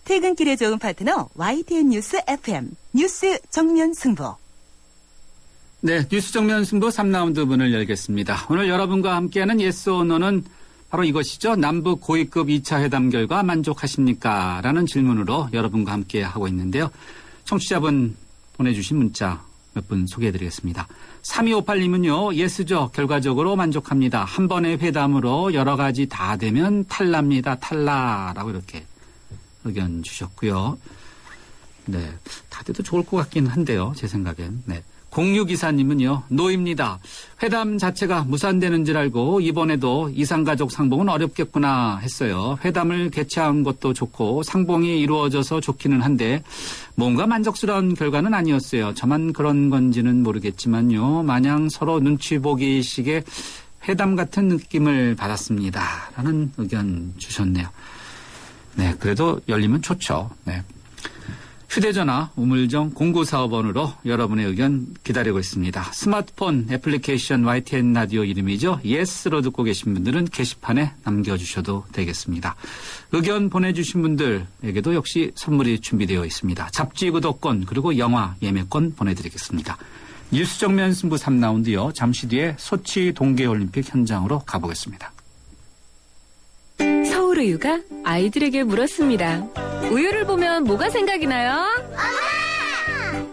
퇴근길에 좋은 파트너 YTN 뉴스 FM 뉴스 정면 승부. 네, 뉴스 정면 승부 3라운드 문을 열겠습니다. 오늘 여러분과 함께하는 yes or no는 바로 이것이죠. 남북 고위급 2차 회담 결과 만족하십니까? 라는 질문으로 여러분과 함께 하고 있는데요. 청취자분 보내주신 문자 몇 분 소개해드리겠습니다. 3258님은요. 예스죠. 결과적으로 만족합니다. 한 번의 회담으로 여러 가지 다 되면 탈납니다. 탈라라고 이렇게 의견 주셨고요. 네, 다 돼도 좋을 것 같긴 한데요. 제 생각엔. 네. 0624님은요. 노입니다. 회담 자체가 무산되는 줄 알고 이번에도 이산가족 상봉은 어렵겠구나 했어요. 회담을 개최한 것도 좋고 상봉이 이루어져서 좋기는 한데 뭔가 만족스러운 결과는 아니었어요. 저만 그런 건지는 모르겠지만요. 마냥 서로 눈치 보기식의 회담 같은 느낌을 받았습니다. 라는 의견 주셨네요. 네, 그래도 열리면 좋죠. 네. 휴대전화 우물정 0945번으로 여러분의 의견 기다리고 있습니다. 스마트폰 애플리케이션 YTN 라디오 이름이죠. 예스로 듣고 계신 분들은 게시판에 남겨주셔도 되겠습니다. 의견 보내주신 분들에게도 역시 선물이 준비되어 있습니다. 잡지 구독권 그리고 영화 예매권 보내드리겠습니다. 뉴스 정면 승부 3라운드요. 잠시 뒤에 소치 동계올림픽 현장으로 가보겠습니다. 서울우유가 아이들에게 물었습니다. 우유를 보면 뭐가 생각이 나요?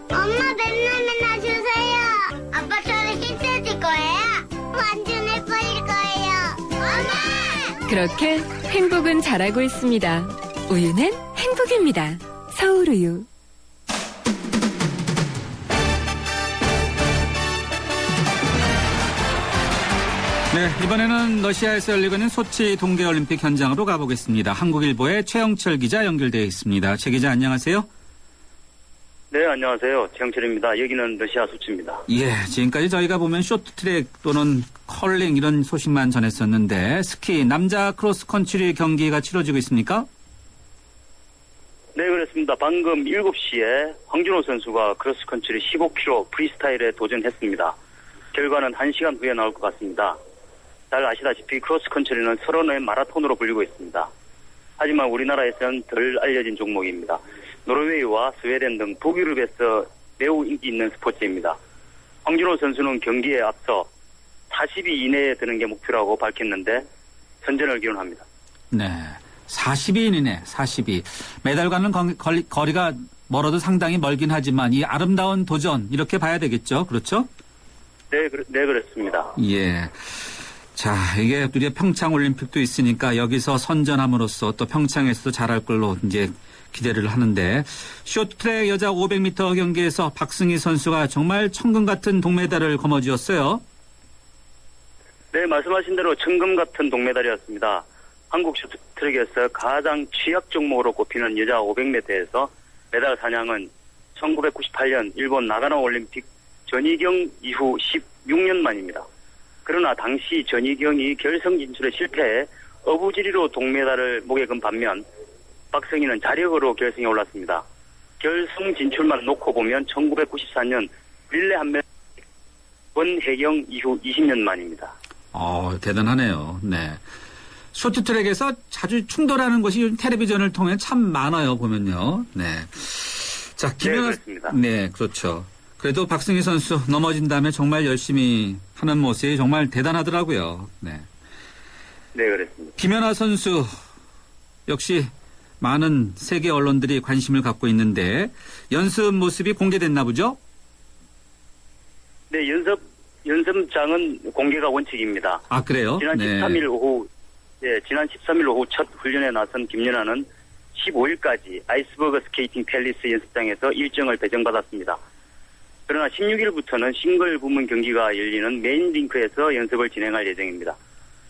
엄마! 엄마 맨날 주세요. 아빠처럼 힘내줄 거예요? 완전 예뻐질 거예요. 엄마! 그렇게 행복은 자라고 있습니다. 우유는 행복입니다. 서울우유. 네, 이번에는 러시아에서 열리고 있는 소치 동계올림픽 현장으로 가보겠습니다. 한국일보의 최영철 기자 연결되어 있습니다. 최 기자 안녕하세요. 네, 안녕하세요. 최영철입니다. 여기는 러시아 소치입니다. 예, 지금까지 저희가 보면 쇼트트랙 또는 컬링 이런 소식만 전했었는데 스키 남자 크로스컨트리 경기가 치러지고 있습니까? 네, 그렇습니다. 방금 7시에 황준호 선수가 크로스컨트리 15km 프리스타일에 도전했습니다. 결과는 1시간 후에 나올 것 같습니다. 잘 아시다시피 크로스컨트리는 서론의 마라톤으로 불리고 있습니다. 하지만 우리나라에서는 덜 알려진 종목입니다. 노르웨이와 스웨덴 등 북유럽에서 매우 인기 있는 스포츠입니다. 황준호 선수는 경기에 앞서 40위 이내에 드는 게 목표라고 밝혔는데 선전을 기원합니다. 네, 40위 이내, 40위. 메달과는 거리가 멀어도 상당히 멀긴 하지만 이 아름다운 도전 이렇게 봐야 되겠죠? 그렇죠? 네, 그렇습니다. 예. 자, 이게 우리가 평창 올림픽도 있으니까 여기서 선전함으로써 또 평창에서도 잘할 걸로 이제 기대를 하는데 쇼트트랙 여자 500m 경기에서 박승희 선수가 정말 천금 같은 동메달을 거머쥐었어요. 네, 말씀하신 대로 천금 같은 동메달이었습니다. 한국 쇼트트랙에서 가장 취약 종목으로 꼽히는 여자 500m에서 메달 사냥은 1998년 일본 나가노 올림픽 전희경 이후 16년 만입니다. 그러나 당시 전희경이 결승 진출에 실패해 어부지리로 동메달을 목에 건 반면 박승희는 자력으로 결승에 올랐습니다. 결승 진출만 놓고 보면 1994년 릴레 한메 원혜경 이후 20년 만입니다. 대단하네요. 네. 쇼트트랙에서 자주 충돌하는 것이 텔레비전을 통해 참 많아요, 보면요. 네. 자, 네, 그렇습니다. 네, 그렇죠. 그래도 박승희 선수 넘어진 다음에 정말 열심히 하는 모습이 정말 대단하더라고요. 네. 네, 그렇습니다. 김연아 선수 역시 많은 세계 언론들이 관심을 갖고 있는데 연습 모습이 공개됐나 보죠? 네, 연습장은 공개가 원칙입니다. 아, 그래요? 지난 13일 오후 첫 훈련에 나선 김연아는 15일까지 아이스버그 스케이팅 팰리스 연습장에서 일정을 배정받았습니다. 그러나 16일부터는 싱글 부문 경기가 열리는 메인 링크에서 연습을 진행할 예정입니다.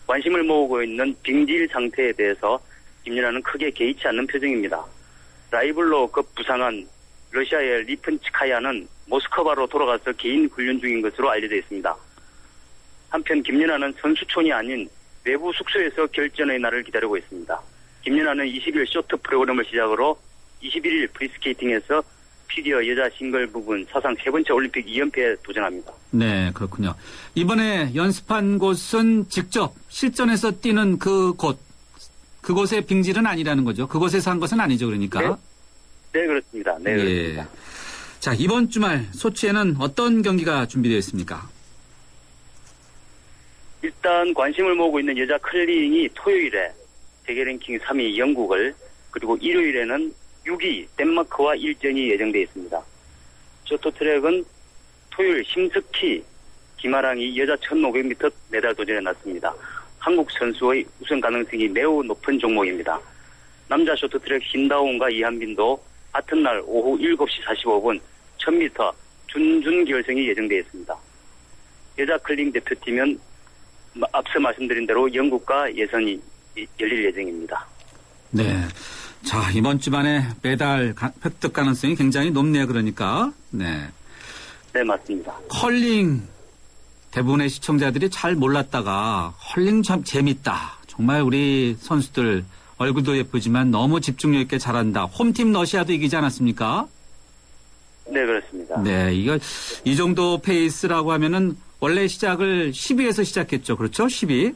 관심을 모으고 있는 빙질 상태에 대해서 김연아는 크게 개의치 않는 표정입니다. 라이벌로 급 부상한 러시아의 리픈츠카야는 모스크바로 돌아가서 개인 훈련 중인 것으로 알려져 있습니다. 한편 김연아는 선수촌이 아닌 외부 숙소에서 결전의 날을 기다리고 있습니다. 김연아는 20일 쇼트 프로그램을 시작으로 21일 프리스케이팅에서 피겨 여자 싱글 부분 사상 3번째 올림픽 2연패에 도전합니다. 네, 그렇군요. 이번에 연습한 곳은 직접 실전에서 뛰는 그 그곳의 빙질은 아니라는 거죠. 그곳에서 한 것은 아니죠. 그러니까. 네, 그렇습니다. 네, 그렇습니다. 예. 자, 이번 주말 소치에는 어떤 경기가 준비되어 있습니까? 일단 관심을 모으고 있는 여자 클링이 토요일에 세계 랭킹 3위 영국을, 그리고 일요일에는 6위 덴마크와 일전이 예정되어 있습니다. 쇼트트랙은 토요일 심스키 김아랑이 여자 1500m 메달 도전에 나섰습니다. 한국 선수의 우승 가능성이 매우 높은 종목입니다. 남자 쇼트트랙 신다운과 이한빈도 같은 날 오후 7시 45분 1000m 준준 결승이 예정되어 있습니다. 여자 클링 대표팀은 앞서 말씀드린 대로 영국과 예선이 열릴 예정입니다. 네. 자, 이번 주만에 메달 획득 가능성이 굉장히 높네요. 그러니까. 네. 네, 맞습니다. 컬링 대부분의 시청자들이 잘 몰랐다가 컬링 참 재밌다. 정말 우리 선수들 얼굴도 예쁘지만 너무 집중력 있게 잘한다. 홈팀 러시아도 이기지 않았습니까? 네, 그렇습니다. 네, 이 정도 페이스라고 하면은 원래 시작을 10위에서 시작했죠. 그렇죠? 10위.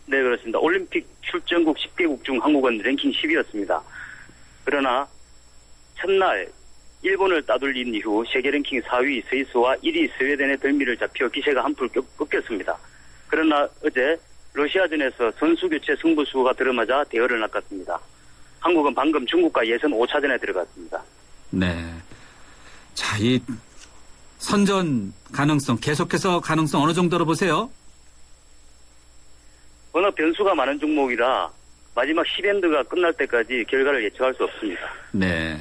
네, 그렇습니다. 올림픽 출전국 10개국 중 한국은 랭킹 10위였습니다. 그러나 첫날 일본을 따돌린 이후 세계 랭킹 4위 스위스와 1위 스웨덴의 덜미를 잡혀 기세가 한풀 꺾였습니다. 그러나 어제 러시아전에서 선수 교체 승부수가 들어맞아 대열을 낚았습니다. 한국은 방금 중국과 예선 5차전에 들어갔습니다. 네. 자, 이 선전 가능성, 계속해서 가능성 어느 정도로 보세요? 워낙 변수가 많은 종목이라 마지막 10엔드가 끝날 때까지 결과를 예측할 수 없습니다. 네.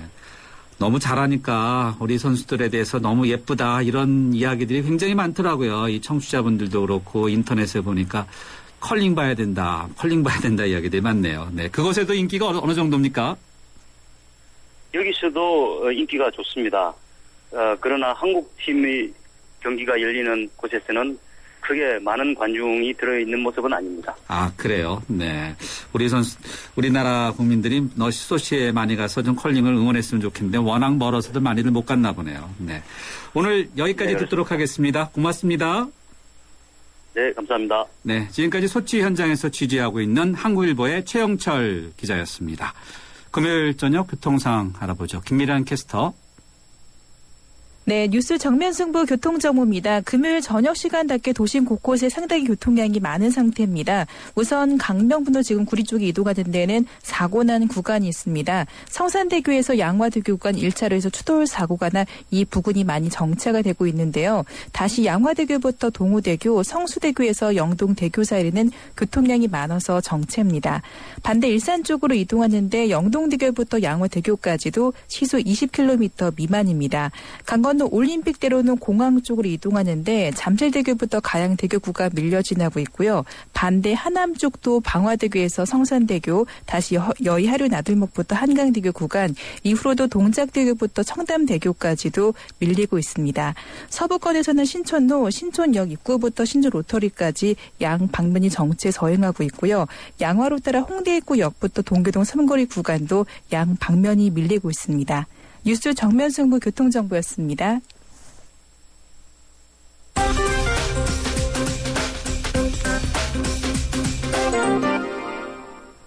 너무 잘하니까 우리 선수들에 대해서 너무 예쁘다 이런 이야기들이 굉장히 많더라고요. 이 청취자분들도 그렇고 인터넷에 보니까 컬링 봐야 된다 이야기들이 많네요. 네. 그곳에도 인기가 어느 정도입니까? 여기서도 인기가 좋습니다. 그러나 한국팀의 경기가 열리는 곳에서는 크게 많은 관중이 들어있는 모습은 아닙니다. 아, 그래요? 네. 우리나라 국민들이 소시에 많이 가서 좀 컬링을 응원했으면 좋겠는데 워낙 멀어서도 많이들 못 갔나 보네요. 네. 오늘 여기까지 네, 듣도록 하겠습니다. 고맙습니다. 네, 감사합니다. 네. 지금까지 소치 현장에서 취재하고 있는 한국일보의 최영철 기자였습니다. 금요일 저녁 교통상황 알아보죠. 김미란 캐스터. 네, 뉴스 정면 승부 교통정보입니다. 금요일 저녁 시간답게 도심 곳곳에 상당히 교통량이 많은 상태입니다. 우선 강명분로 지금 구리 쪽에 이동하는 데는 사고 난 구간이 있습니다. 성산대교에서 양화대교 구간 1차로에서 추돌 사고가 나 이 부근이 많이 정체가 되고 있는데요. 다시 양화대교부터 동호대교, 성수대교에서 영동대교 사이에는 교통량이 많아서 정체입니다. 반대 일산 쪽으로 이동하는데 영동대교부터 양화대교까지도 시속 20km 미만입니다. 강건 올림픽대로는 공항 쪽으로 이동하는데 잠실대교부터 가양대교 구간 밀려 지나고 있고요. 반대 하남 쪽도 방화대교에서 성산대교, 다시 여의 하류 나들목부터 한강대교 구간, 이후로도 동작대교부터 청담대교까지도 밀리고 있습니다. 서부권에서는 신촌로, 신촌역 입구부터 신촌 로터리까지 양 방면이 정체 서행하고 있고요. 양화로 따라 홍대 입구역부터 동교동 삼거리 구간도 양 방면이 밀리고 있습니다. 뉴스 정면 승부 교통정보였습니다.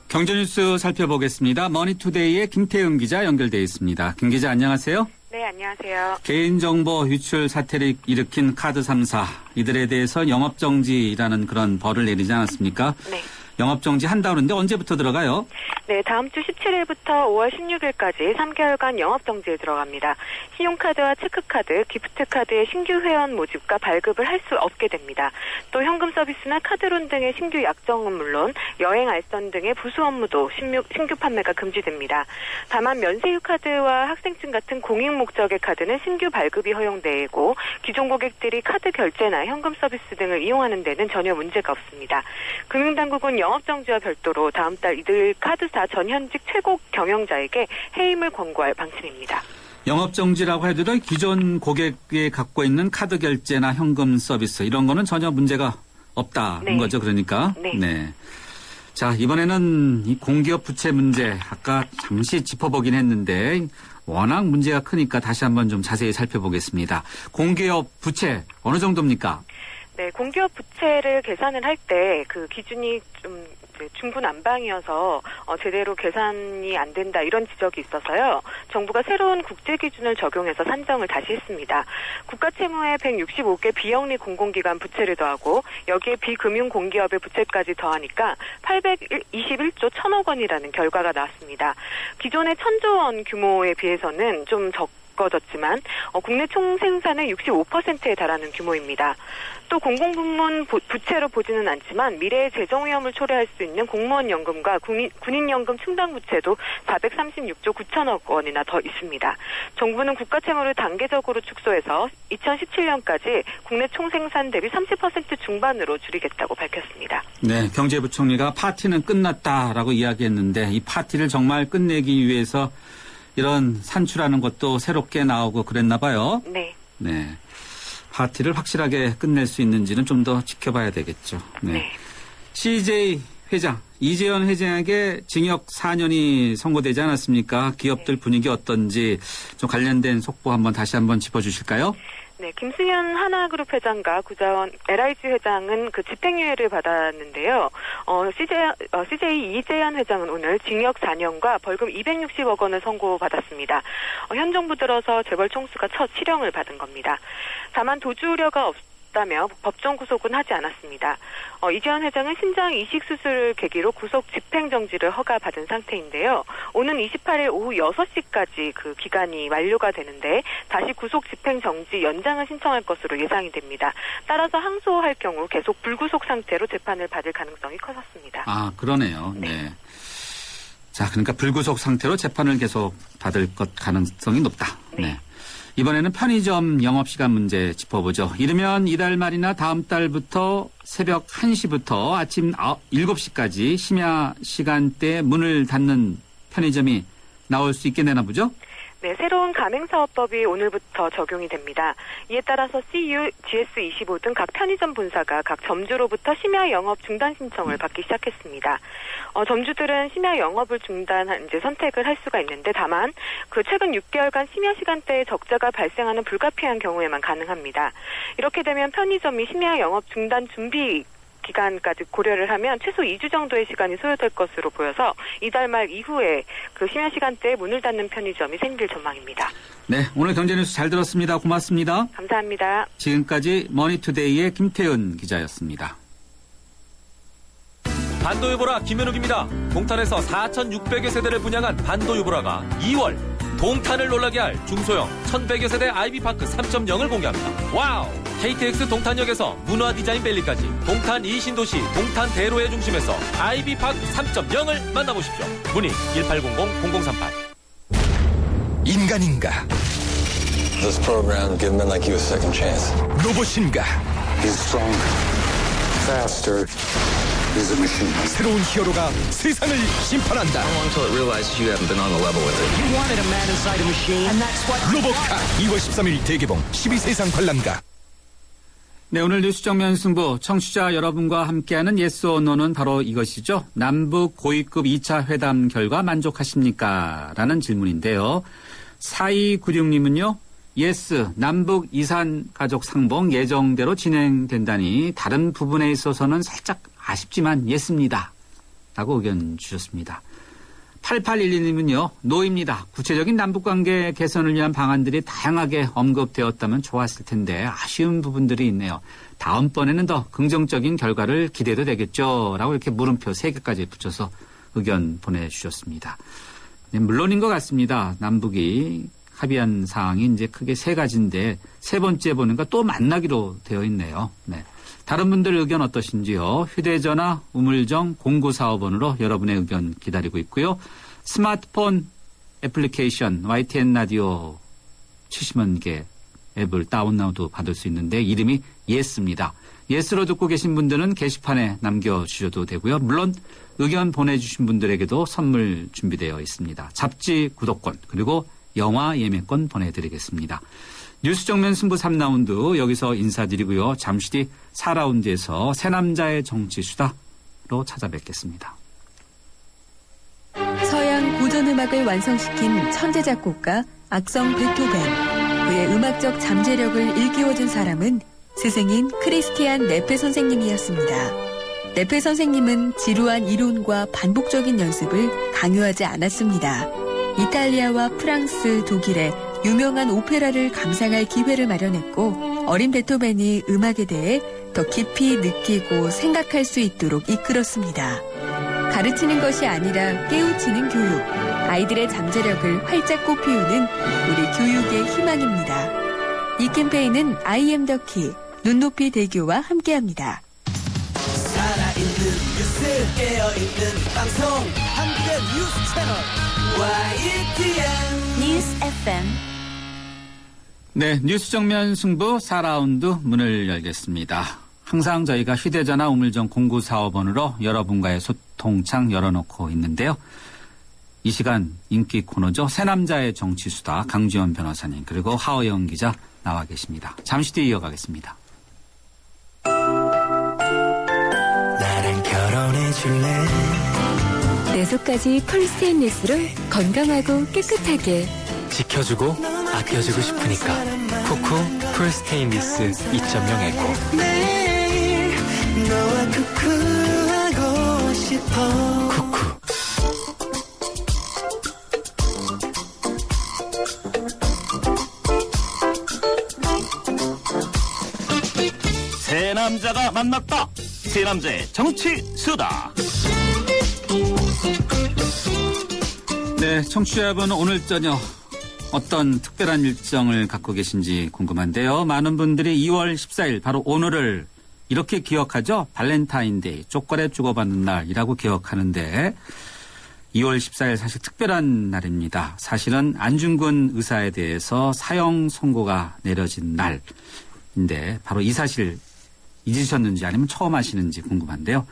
경제뉴스 살펴보겠습니다. 머니투데이의 김태은 기자 연결되어 있습니다. 김 기자 안녕하세요. 네, 안녕하세요. 개인정보 유출 사태를 일으킨 카드 3사 이들에 대해서 영업정지라는 그런 벌을 내리지 않았습니까? 네. 영업정지 한다는데 언제부터 들어가요? 네, 다음 주 17일부터 5월 16일까지 3개월간 영업정지에 들어갑니다. 신용카드와 체크카드, 기프트카드의 신규 회원 모집과 발급을 할 수 없게 됩니다. 또 현금 서비스나 카드론 등의 신규 약정은 물론 여행 알선 등의 부수 업무도 신규 판매가 금지됩니다. 다만 면세유 카드와 학생증 같은 공익 목적의 카드는 신규 발급이 허용되고 기존 고객들이 카드 결제나 현금 서비스 등을 이용하는 데는 전혀 문제가 없습니다. 금융당국은 영업정지와 별도로 다음 달 이들 카드사 전현직 최고 경영자에게 해임을 권고할 방침입니다. 영업정지라고 해도 기존 고객이 갖고 있는 카드 결제나 현금 서비스 이런 거는 전혀 문제가 없다는 네. 거죠. 그러니까. 네. 자, 이번에는 이 공기업 부채 문제 아까 잠시 짚어보긴 했는데 워낙 문제가 크니까 다시 한번 좀 자세히 살펴보겠습니다. 공기업 부채 어느 정도입니까? 네, 공기업 부채를 계산을 할 때 그 기준이 좀 이제 중구난방이어서 제대로 계산이 안 된다 이런 지적이 있어서요. 정부가 새로운 국제 기준을 적용해서 산정을 다시 했습니다. 국가 채무에 165개 비영리 공공기관 부채를 더하고 여기에 비금융 공기업의 부채까지 더하니까 821조 1,000억 원이라는 결과가 나왔습니다. 기존의 1,000조 원 규모에 비해서는 좀 적어졌지만 국내 총생산의 65%에 달하는 규모입니다. 또 공공부문 부채로 보지는 않지만 미래의 재정 위험을 초래할 수 있는 공무원 연금과 군인연금 충당 부채도 436조 9천억 원이나 더 있습니다. 정부는 국가 채무를 단계적으로 축소해서 2017년까지 국내 총생산 대비 30% 중반으로 줄이겠다고 밝혔습니다. 네, 경제부총리가 파티는 끝났다라고 이야기했는데 이 파티를 정말 끝내기 위해서 이런 산출하는 것도 새롭게 나오고 그랬나 봐요. 네. 네. 파티를 확실하게 끝낼 수 있는지는 좀 더 지켜봐야 되겠죠. 네. 네. CJ 회장, 이재현 회장에게 징역 4년이 선고되지 않았습니까? 기업들 분위기 어떤지 좀 관련된 속보 다시 한번 짚어주실까요? 네, 김승현 하나그룹 회장과 구자원 LIG 회장은 그 집행유예를 받았는데요. CJ 이재현 회장은 오늘 징역 4년과 벌금 260억 원을 선고받았습니다. 현 정부 들어서 재벌 총수가 첫 실형을 받은 겁니다. 다만 도주 우려가 없다며 법정 구속은 하지 않았습니다. 이재현 회장은 심장 이식 수술을 계기로 구속 집행정지를 허가받은 상태인데요. 오는 28일 오후 6시까지 그 기간이 만료가 되는데 다시 구속 집행정지 연장을 신청할 것으로 예상이 됩니다. 따라서 항소할 경우 계속 불구속 상태로 재판을 받을 가능성이 커졌습니다. 아, 그러네요. 네. 자, 그러니까 불구속 상태로 재판을 계속 받을 것 가능성이 높다. 네. 이번에는 편의점 영업시간 문제 짚어보죠. 이르면 이달 말이나 다음 달부터 새벽 1시부터 아침 7시까지 심야 시간대 문을 닫는 편의점이 나올 수 있게 되나 보죠? 네, 새로운 가맹사업법이 오늘부터 적용이 됩니다. 이에 따라서 CU, GS25 등 각 편의점 본사가 각 점주로부터 심야 영업 중단 신청을 받기 시작했습니다. 점주들은 심야 영업을 중단한 이제 선택을 할 수가 있는데 다만 그 최근 6개월간 심야 시간대에 적자가 발생하는 불가피한 경우에만 가능합니다. 이렇게 되면 편의점이 심야 영업 중단 준비 기간까지 고려를 하면 최소 2주 정도의 시간이 소요될 것으로 보여서 이달 말 이후에 그 심야 시간대에 문을 닫는 편의점이 생길 전망입니다. 네, 오늘 경제뉴스 잘 들었습니다. 고맙습니다. 감사합니다. 지금까지 머니투데이의 김태은 기자였습니다. 반도유보라 김현욱입니다. 동탄에서 4,600여 세대를 분양한 반도유보라가 2월 동탄을 놀라게 할 중소형 1,100여 세대 아이비파크 3.0을 공개합니다. 와우! KTX 동탄역에서 문화디자인밸리까지 동탄 2신도시 동탄 대로의 중심에서 아이비파크 3.0을 만나보십시오. 문의 1800-0038. 인간인가? This program give men like you a second chance. 로봇인가? He's stronger, faster. He's a machine. 새로운 히어로가 세상을 심판한다. How long until it realizes you haven't been on the level with it? You wanted a man inside a machine, and that's what. 로봇카 2월 13일 대개봉 12세상 관람가. 네, 오늘 뉴스 정면 승부 청취자 여러분과 함께하는 yes or no는 바로 이것이죠. 남북 고위급 2차 회담 결과 만족하십니까? 라는 질문인데요. 4296님은요. yes, 남북 이산 가족 상봉 예정대로 진행된다니 다른 부분에 있어서는 살짝 아쉽지만 예스입니다. 라고 의견 주셨습니다. 8812님은요. 노입니다. 구체적인 남북관계 개선을 위한 방안들이 다양하게 언급되었다면 좋았을 텐데 아쉬운 부분들이 있네요. 다음번에는 더 긍정적인 결과를 기대도 되겠죠. 라고 이렇게 물음표 3개까지 붙여서 의견 보내주셨습니다. 네, 물론인 것 같습니다. 남북이 합의한 사항이 이제 크게 3가지인데 3번째 보니까 또 만나기로 되어 있네요. 네. 다른 분들 의견 어떠신지요? 휴대전화 우물정 0945번으로 여러분의 의견 기다리고 있고요. 스마트폰 애플리케이션 YTN 라디오 치시면 이게 앱을 다운로드 받을 수 있는데 이름이 예스입니다. 예스로 듣고 계신 분들은 게시판에 남겨주셔도 되고요. 물론 의견 보내주신 분들에게도 선물 준비되어 있습니다. 잡지 구독권 그리고 영화 예매권 보내드리겠습니다. 뉴스 정면 승부 3라운드 여기서 인사드리고요. 잠시 뒤 4라운드에서 새 남자의 정치 수다로 찾아뵙겠습니다. 서양 고전음악을 완성시킨 천재 작곡가 악성 베토벤. 그의 음악적 잠재력을 일깨워준 사람은 스승인 크리스티안 네페 선생님이었습니다. 레페 선생님은 지루한 이론과 반복적인 연습을 강요하지 않았습니다. 이탈리아와 프랑스, 독일의 유명한 오페라를 감상할 기회를 마련했고 어린 베토벤이 음악에 대해 더 깊이 느끼고 생각할 수 있도록 이끌었습니다. 가르치는 것이 아니라 깨우치는 교육, 아이들의 잠재력을 활짝 꽃피우는 우리 교육의 희망입니다. 이 캠페인은 I am the key, 눈높이 대교와 함께합니다. 살아있는 뉴스 깨어있는 방송 한국의 뉴스 채널 YTN 뉴스 FM. 네, 뉴스 정면 승부 4라운드 문을 열겠습니다. 항상 저희가 휴대전화 우물정 0945번으로 여러분과의 소통창 열어놓고 있는데요. 이 시간 인기 코너죠. 새 남자의 정치수다 강지원 변호사님 그리고 하어영 기자 나와 계십니다. 잠시 뒤에 이어가겠습니다. 나랑 결혼해줄래? 내 속까지 폴스테인리스로 건강하고 깨끗하게 지켜주고 아껴주고 싶으니까 쿠쿠 풀스테인리스 2.0 에코. 매일 너와 쿠쿠하고 싶어. 쿠쿠. 새 남자가 만났다. 새 남자의 정치 수다. 네, 청취자분 오늘 저녁 어떤 특별한 일정을 갖고 계신지 궁금한데요. 많은 분들이 2월 14일 바로 오늘을 이렇게 기억하죠. 발렌타인데이, 초콜릿 주고받는 날이라고 기억하는데 2월 14일 사실 특별한 날입니다. 사실은 안중근 의사에 대해서 사형 선고가 내려진 날인데 바로 이 사실 잊으셨는지 아니면 처음 아시는지 궁금한데요.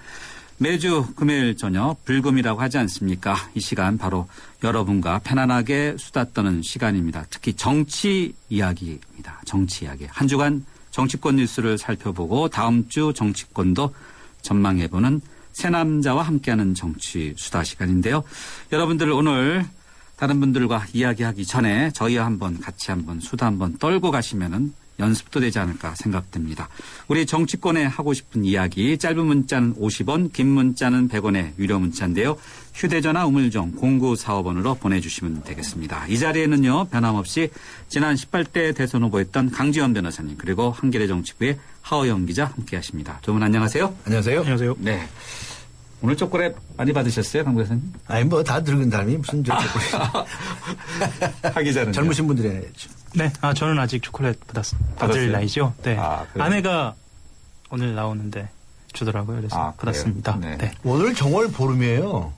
매주 금요일 저녁 불금이라고 하지 않습니까? 이 시간 바로 여러분과 편안하게 수다 떠는 시간입니다. 특히 정치 이야기입니다. 정치 이야기. 한 주간 정치권 뉴스를 살펴보고 다음 주 정치권도 전망해보는 새 남자와 함께하는 정치 수다 시간인데요. 여러분들 오늘 다른 분들과 이야기하기 전에 저희와 한번 같이 한번 수다 한번 떨고 가시면은 연습도 되지 않을까 생각됩니다. 우리 정치권에 하고 싶은 이야기 짧은 문자는 50원, 긴 문자는 100원의 유료 문자인데요. 휴대전화 우물정 0945번으로 보내주시면 되겠습니다. 이 자리에는요. 변함없이 지난 18대 대선 후보였던 강지원 변호사님 그리고 한겨레 정치부의 하어영 기자 함께하십니다. 두 분 안녕하세요. 안녕하세요. 안녕하세요. 네. 오늘 초콜릿 많이 받으셨어요, 강 변호사님? 아니 뭐 다 늙은 사람이 무슨 저 초콜릿. 하 기자는 젊으신 분들이 해야죠. 네, 저는 아직 초콜릿 받을 나이죠. 네. 아내가 오늘 나오는데 주더라고요. 그래서 받았습니다. 네. 오늘 정월 보름이에요.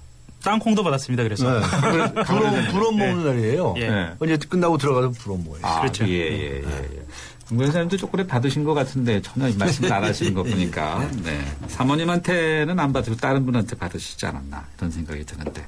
땅콩도 받았습니다. 그래서. 네. 불어 먹는 날이에요. 예. 이제 끝나고 들어가서 불어 먹어요. 그렇죠. 예. 강 변호사님도 초콜릿 받으신 것 같은데 전혀 말씀 안 하시는 거 보니까. 네. 사모님한테는 안 받으고 다른 분한테 받으시지 않았나 이런 생각이 드는데.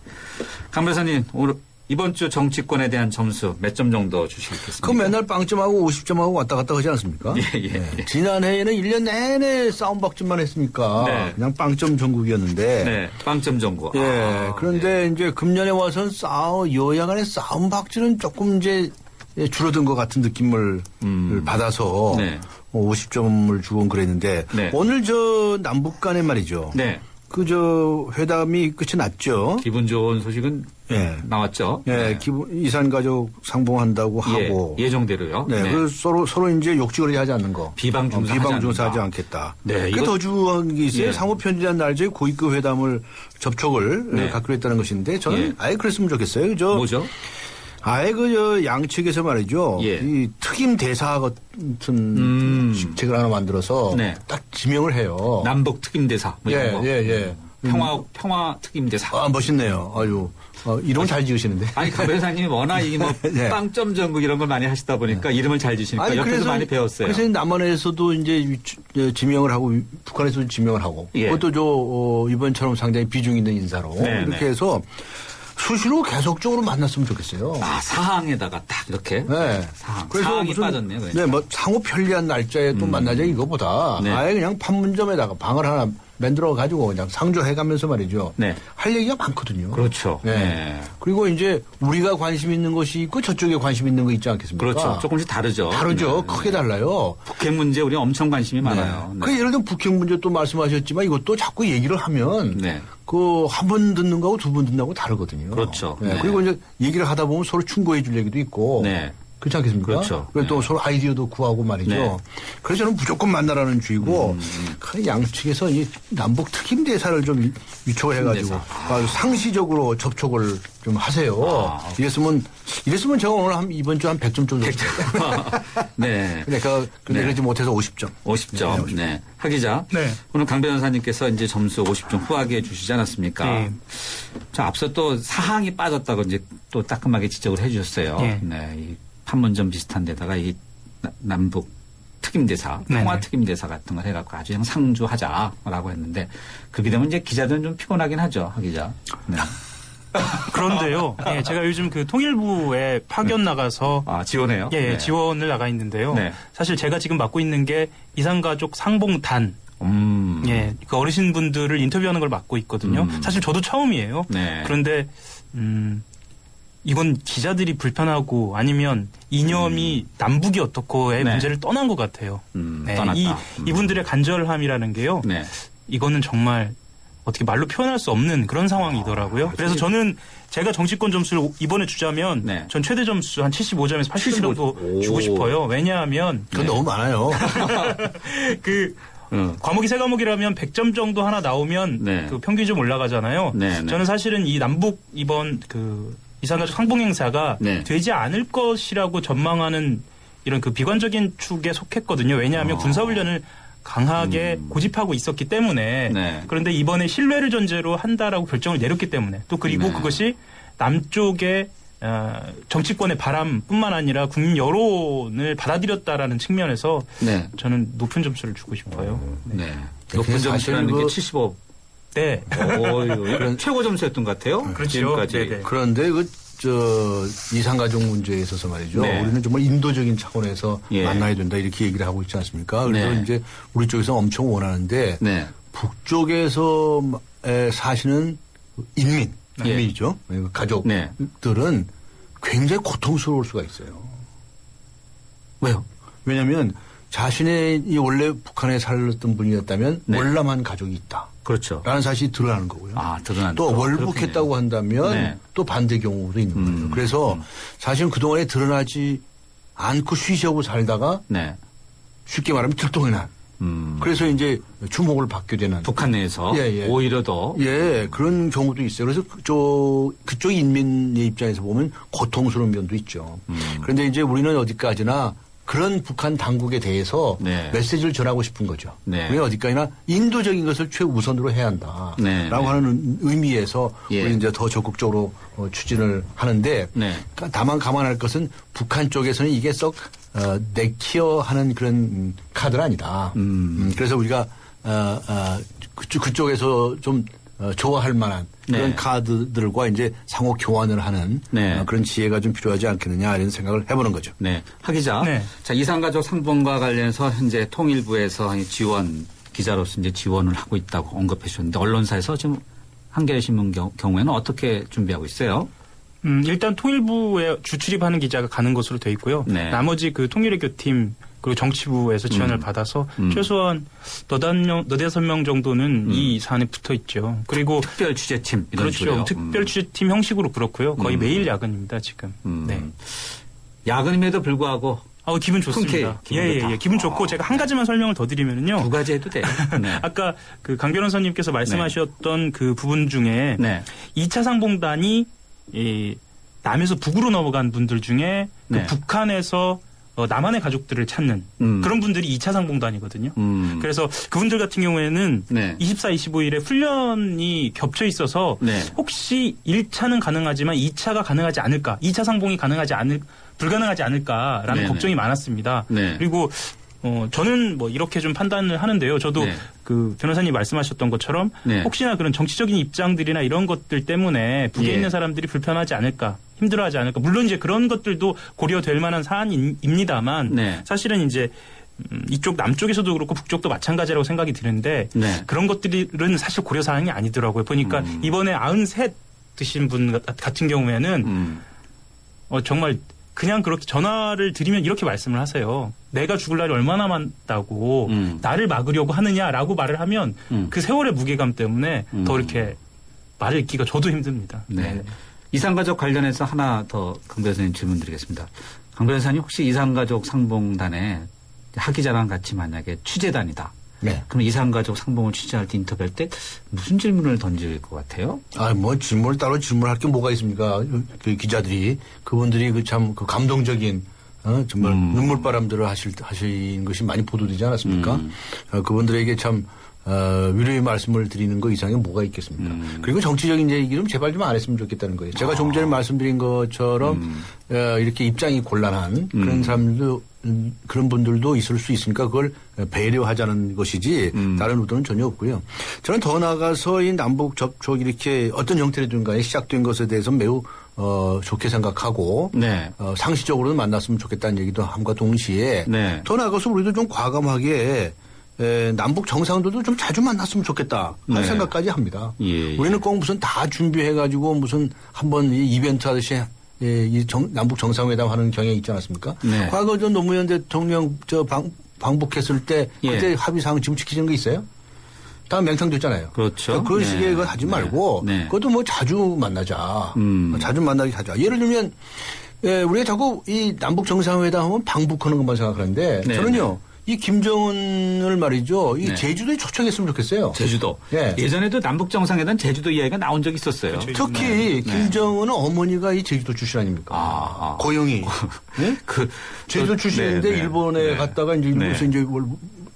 강 변호사님 오늘 이번 주 정치권에 대한 점수 몇 점 정도 주시겠습니까? 그럼 맨날 빵점하고 50점하고 왔다 갔다 하지 않습니까? 예. 지난해에는 1년 내내 싸움박질만 했으니까 네. 그냥 빵점 전국이었는데. 네, 빵점 전국. 예. 그런데 이제 금년에 와서는 여야 간의 싸움박질은 조금 이제 줄어든 것 같은 느낌을 받아서 50점을 주곤 그랬는데 오늘 저 남북 간에 말이죠. 네. 회담이 끝이 났죠. 기분 좋은 소식은 나왔죠. 네. 이산 가족 상봉한다고 하고. 예정대로요. 네. 그래서 서로 이제 욕지거리 하지 않는 거. 비방 중사하지 않겠다. 네. 그 더 중요한 게 있어요. 상호 편지한 날짜에 고위급 회담을 접촉을 갖기로 했다는 것인데 저는 아예 그랬으면 좋겠어요. 뭐죠? 아예 양측에서 말이죠. 이 특임 대사 같은 직책을 하나 만들어서 딱 지명을 해요. 남북 특임 대사. 뭐 이런 거. 평화 특임 대사. 멋있네요. 아유. 이름 잘 지으시는데. 아니, 강 변호사님이 워낙 빵점 전국 이런 걸 많이 하시다 보니까 이름을 잘 지으시니까 옆에서 많이 배웠어요. 그래서 남한에서도 이제 지명을 하고 북한에서도 지명을 하고 그것도 이번처럼 상당히 비중 있는 인사로 이렇게 해서 수시로 계속적으로 만났으면 좋겠어요. 사항에다가 딱 이렇게. 네. 사항이 빠졌네요. 그러니까. 네, 상호 편리한 날짜에 또 만나자 이거보다 아예 그냥 판문점에다가 방을 하나 만들어가지고 그냥 상조해가면서 말이죠. 네. 할 얘기가 많거든요. 그렇죠. 네. 네. 그리고 이제 우리가 관심 있는 것이 있고 저쪽에 관심 있는 거 있지 않겠습니까? 그렇죠. 조금씩 다르죠. 다르죠. 네. 크게 달라요. 북핵 문제 우리 엄청 관심이 많아요. 네. 그 예를 들면 북핵 문제 또 말씀하셨지만 이것도 자꾸 얘기를 하면 그 한 번 듣는 거하고 두 번 듣는 거하고 다르거든요. 그렇죠. 네. 그리고 이제 얘기를 하다 보면 서로 충고해 줄 얘기도 있고. 그렇지 않겠습니까? 그렇죠. 그리고 또 서로 아이디어도 구하고 말이죠. 그래서 저는 무조건 만나라는 주의고 그 양측에서 이 남북 특임 대사를 좀 유촉해가지고 상시적으로 접촉을 좀 하세요. 이랬으면 제가 오늘 이번 주 한 100점 정도. 100점. 네. 근데 그러지 못해서 50점. 50점. 네. 하 기자. 네. 오늘 강 변호사님께서 이제 점수 50점 후하게 주시지 않았습니까? 네. 자, 앞서 또 사항이 빠졌다고 이제 또 따끔하게 지적을 해 주셨어요. 네. 이 판문점 비슷한 데다가 이 남북 특임대사, 평화특임대사 같은 걸 해갖고 아주 그냥 상주하자라고 했는데 그렇게 되면 이제 기자들은 좀 피곤하긴 하죠, 하 기자. 네. 그런데요. 예, 제가 요즘 그 통일부에 파견 나가서 지원해요? 예, 지원을 나가 있는데요. 사실 제가 지금 맡고 있는 게 이산가족 상봉단. 예, 그 어르신분들을 인터뷰하는 걸 맡고 있거든요. 사실 저도 처음이에요. 그런데 이건 기자들이 불편하고 아니면 이념이 남북이 어떻고의 문제를 떠난 것 같아요. 이분들의 간절함이라는 게요. 이거는 정말 어떻게 말로 표현할 수 없는 그런 상황이더라고요. 그래서 저는 제가 정치권 점수를 이번에 주자면 전 최대 점수 한 75점에서 80점 정도 주고 싶어요. 왜냐하면 그건 너무 많아요. 과목이 3과목이라면 100점 정도 하나 나오면 그 평균이 좀 올라가잖아요. 저는 사실은 이 남북 이번 이산가족 상봉 행사가 되지 않을 것이라고 전망하는 이런 그 비관적인 축에 속했거든요. 왜냐하면 군사훈련을 강하게 고집하고 있었기 때문에 그런데 이번에 신뢰를 전제로 한다라고 결정을 내렸기 때문에 또 그리고 그것이 남쪽의 정치권의 바람뿐만 아니라 국민 여론을 받아들였다라는 측면에서 저는 높은 점수를 주고 싶어요. 높은 점수라는 게 75. 네. 이건 최고 점수였던 것 같아요. 그렇죠. 그런데 이산가족 문제에 있어서 말이죠. 우리는 정말 인도적인 차원에서 만나야 된다 이렇게 얘기를 하고 있지 않습니까? 그래서 이제 우리 쪽에서 엄청 원하는데 북쪽에서 사시는 인민이죠. 가족들은 굉장히 고통스러울 수가 있어요. 왜요? 왜냐하면 자신이 원래 북한에 살았던 분이었다면 월남한 가족이 있다. 그렇죠. 라는 사실이 드러나는 거고요. 드러난다. 또 월북했다고 한다면 또 반대 경우도 있는 거예요. 그래서 사실은 그동안에 드러나지 않고 쉬쉬하고 살다가 쉽게 말하면 들통이 난. 그래서 이제 주목을 받게 되는. 북한 내에서 오히려 더. 그런 경우도 있어요. 그래서 그쪽 인민의 입장에서 보면 고통스러운 면도 있죠. 그런데 이제 우리는 어디까지나 그런 북한 당국에 대해서 메시지를 전하고 싶은 거죠. 우리 어디까지나 인도적인 것을 최우선으로 해야 한다. 라고 하는 의미에서 우리 이제 더 적극적으로 추진을 하는데 다만 감안할 것은 북한 쪽에서는 이게 썩 내키어하는 그런 카드는 아니다. 그래서 우리가 그쪽에서 좀 좋아할 만한 그런 카드들과 이제 상호 교환을 하는 그런 지혜가 좀 필요하지 않겠느냐 이런 생각을 해보는 거죠. 하 기자. 자, 이산가족 상봉과 관련해서 현재 통일부에서 지원 기자로서 이제 지원을 하고 있다고 언급해 주셨는데 언론사에서 지금 한겨레신문 경우에는 어떻게 준비하고 있어요? 일단 통일부에 주출입하는 기자가 가는 것으로 돼 있고요. 나머지 그 통일외교팀 그리고 정치부에서 지원을 받아서 최소한 너댓 명 정도는 이 사안에 붙어 있죠. 그리고 특별 취재팀 이런 그렇죠. 식으로요. 특별 취재팀 형식으로 그렇고요. 거의 매일 야근입니다 지금. 야근임에도 불구하고. 기분 좋습니다. 기분 좋고 제가 한 가지만 설명을 더 드리면은요. 2가지 해도 돼요. 아까 그 강 변호사님께서 말씀하셨던 그 부분 중에 2차 상봉단이 남에서 북으로 넘어간 분들 중에 그 북한에서 남한의 가족들을 찾는 그런 분들이 2차 상봉단이거든요. 그래서 그분들 같은 경우에는 24, 25일에 훈련이 겹쳐 있어서 혹시 1차는 가능하지만 2차가 가능하지 않을까, 2차 상봉이 불가능하지 않을까라는 걱정이 많았습니다. 그리고 저는 뭐 이렇게 좀 판단을 하는데요. 저도 그 변호사님 말씀하셨던 것처럼 혹시나 그런 정치적인 입장들이나 이런 것들 때문에 북에 있는 사람들이 불편하지 않을까, 힘들어하지 않을까. 물론 이제 그런 것들도 고려될 만한 사안입니다만 사실은 이제 이쪽 남쪽에서도 그렇고 북쪽도 마찬가지라고 생각이 드는데 네. 그런 것들은 사실 고려 사항이 아니더라고요. 보니까 이번에 93 드신 분 같은 경우에는 정말 그냥 그렇게 전화를 드리면 이렇게 말씀을 하세요. 내가 죽을 날이 얼마나 많다고 나를 막으려고 하느냐라고 말을 하면 그 세월의 무게감 때문에 더 이렇게 말을 잇기가 저도 힘듭니다. 네. 이산가족 관련해서 하나 더 강 변호사님 질문 드리겠습니다. 강 변호사님 혹시 이산가족 상봉단에 학기자랑 같이 만약에 취재단이다. 네. 그럼 이산가족 상봉을 취재할 때 인터뷰할 때 무슨 질문을 던질 것 같아요? 뭐 질문을 따로 질문할 게 뭐가 있습니까? 그 기자들이 그분들이 참 그 감동적인 정말 눈물바람들을 하신 것이 많이 보도되지 않았습니까? 그분들에게 참 위로의 말씀을 드리는 거 이상에 뭐가 있겠습니까? 그리고 정치적인 얘기는 제발 좀 안 했으면 좋겠다는 거예요. 제가 좀 전에 말씀드린 것처럼 이렇게 입장이 곤란한 그런 사람들도 그런 분들도 있을 수 있으니까 그걸 배려하자는 것이지 다른 의도는 전혀 없고요. 저는 더 나아가서 이 남북 접촉 이렇게 어떤 형태로든 간에 시작된 것에 대해서 매우 좋게 생각하고 네. 상시적으로는 만났으면 좋겠다는 얘기도 함과 동시에 네. 더 나아가서 우리도 좀 과감하게 남북 정상들도 좀 자주 만났으면 좋겠다 하는 네. 생각까지 합니다. 예. 우리는 꼭 무슨 다 준비해가지고 무슨 한번 이벤트 하듯이 남북 정상회담 하는 경향이 있지 않았습니까? 네. 과거 노무현 대통령 방북했을 때 그때 합의사항 지금 지키는 거 있어요? 다 맹탕됐잖아요. 그렇죠. 그런 네. 식의 거 하지 말고 네. 그것도 뭐 자주 만나자. 자주 만나기 하자. 예를 들면 우리가 자꾸 이 남북 정상회담 하면 방북하는 것만 생각하는데 네. 저는요. 이 김정은을 말이죠. 이 네. 제주도에 초청했으면 좋겠어요. 제주도. 예. 예전에도 남북정상회담 제주도 이야기가 나온 적이 있었어요. 특히 김정은은 어머니가 이 제주도 출신 아닙니까? 고영이. 네? 제주도 출신인데 일본에 갔다가 이제 일본에서 이제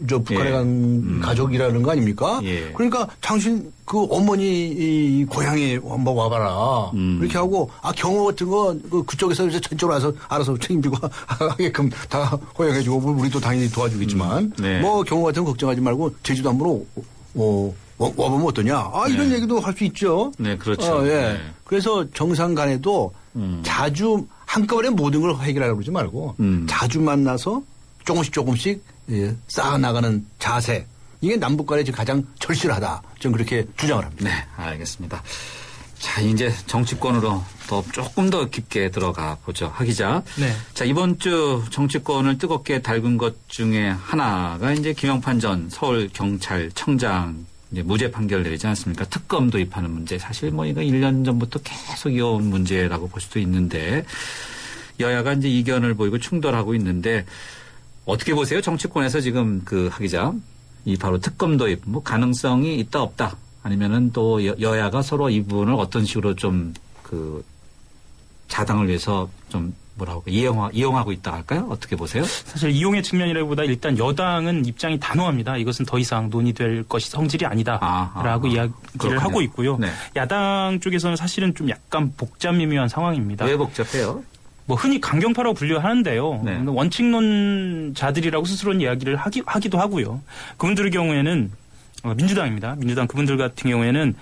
북한에 간 가족이라는 거 아닙니까? 그러니까 당신 그 어머니 이 고향에 한번 와봐라. 이렇게 하고 경호 같은 거 그쪽에서 이제 전적으로 알아서 책임지고 하게끔 다 허용해주고 우리도 당연히 도와주겠지만 뭐 경호 같은 거 걱정하지 말고 제주도 한번 와보면 어떠냐? 이런 얘기도 할 수 있죠. 네, 그렇죠. 네. 그래서 정상 간에도 자주 한꺼번에 모든 걸 해결하려고 그러지 말고 자주 만나서 조금씩 쌓아나가는 자세. 이게 남북 간에 지금 가장 절실하다. 저는 그렇게 주장을 합니다. 네, 알겠습니다. 자, 이제 정치권으로 조금 더 깊게 들어가 보죠. 하 기자. 네. 자, 이번 주 정치권을 뜨겁게 달군 것 중에 하나가 이제 김영판 전 서울경찰청장 이제 무죄 판결 내리지 않습니까? 특검 도입하는 문제. 사실 뭐 이거 1년 전부터 계속 이어온 문제라고 볼 수도 있는데 여야가 이제 이견을 보이고 충돌하고 있는데 어떻게 보세요? 정치권에서 지금 하 기자. 이 바로 특검 도입 뭐 가능성이 있다 없다 아니면은 또 여야가 서로 이 부분을 어떤 식으로 좀 자당을 위해서 좀 이용하고 있다 할까요? 어떻게 보세요? 사실 이용의 측면이라기보다 일단 여당은 입장이 단호합니다. 이것은 더 이상 논의될 것이 성질이 아니다라고 이야기를 그렇군요. 하고 있고요. 네. 야당 쪽에서는 사실은 좀 약간 복잡미묘한 상황입니다. 왜 복잡해요? 뭐 흔히 강경파라고 분류하는데요. 네. 원칙론자들이라고 스스로는 이야기를 하기도 하고요. 그분들의 경우에는 민주당입니다. 민주당 그분들 같은 경우에는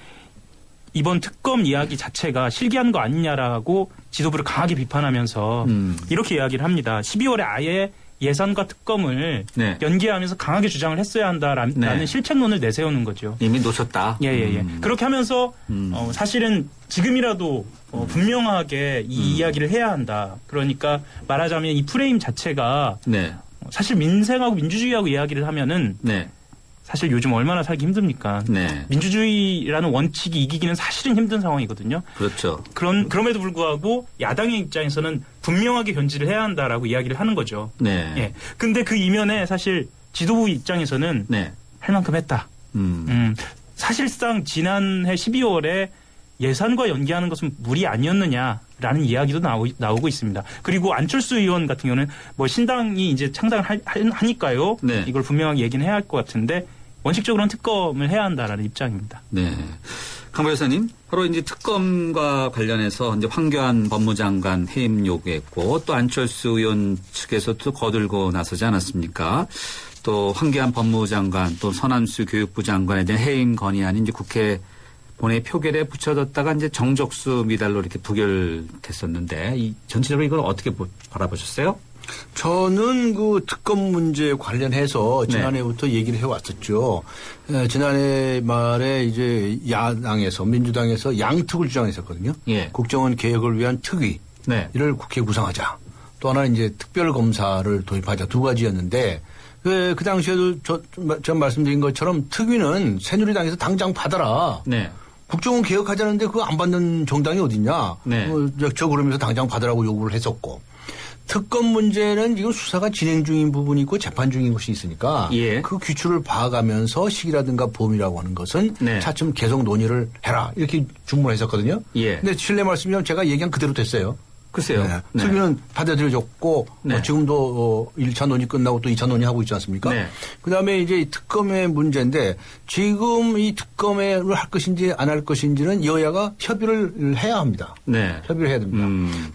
이번 특검 이야기 자체가 실기한 거 아니냐라고 지도부를 강하게 비판하면서 이렇게 이야기를 합니다. 12월에 아예 예산과 특검을 연계하면서 강하게 주장을 했어야 한다라는 실책론을 내세우는 거죠. 이미 놓쳤다. 예. 그렇게 하면서 사실은 지금이라도 분명하게 이 이야기를 해야 한다. 그러니까 말하자면 이 프레임 자체가 사실 민생하고 민주주의하고 이야기를 하면은 사실 요즘 얼마나 살기 힘듭니까? 민주주의라는 원칙이 이기기는 사실은 힘든 상황이거든요. 그렇죠. 그럼에도 불구하고 야당의 입장에서는 분명하게 견지를 해야 한다라고 이야기를 하는 거죠. 예. 근데 그 이면에 사실 지도부 입장에서는 할 만큼 했다. 사실상 지난해 12월에 예산과 연계하는 것은 무리 아니었느냐라는 이야기도 나오고 있습니다. 그리고 안철수 의원 같은 경우는 뭐 신당이 이제 창당을 하니까요. 이걸 분명하게 얘기는 해야 할 것 같은데 원칙적으로는 특검을 해야 한다라는 입장입니다. 네. 강 변호사님, 바로 이제 특검과 관련해서 이제 황교안 법무장관 해임 요구했고 또 안철수 의원 측에서도 거들고 나서지 않았습니까? 또 황교안 법무장관 또 서남수 교육부 장관에 대한 해임 건의안이 이제 국회 본회의 표결에 붙여졌다가 이제 정적수 미달로 이렇게 부결됐었는데 전체적으로 이걸 어떻게 바라보셨어요? 저는 그 특검 문제 관련해서 지난해부터 얘기를 해왔었죠. 지난해 말에 이제 야당에서 민주당에서 양특을 주장했었거든요. 예. 국정원 개혁을 위한 특위를 국회에 구성하자. 또 하나는 이제 특별검사를 도입하자. 두 가지였는데 그 당시에도 제가 말씀드린 것처럼 특위는 새누리당에서 당장 받아라. 네. 국정원 개혁하자는데 그거 안 받는 정당이 어딨냐. 네. 저 그러면서 당장 받으라고 요구를 했었고. 특검 문제는 지금 수사가 진행 중인 부분이 있고 재판 중인 것이 있으니까 예. 그 규칙을 봐가면서 시기라든가 범위라고 하는 것은 네. 차츰 계속 논의를 해라. 이렇게 주문을 했었거든요. 예. 근데 실례 말씀이면 제가 얘기한 그대로 됐어요. 글쎄요. 네. 네. 특위는 받아들여졌고 네. 지금도 1차 논의 끝나고 또 2차 논의하고 있지 않습니까? 네. 그다음에 이제 이 특검의 문제인데 지금 이 특검을 할 것인지 안 할 것인지는 여야가 협의를 해야 합니다. 네. 협의를 해야 됩니다.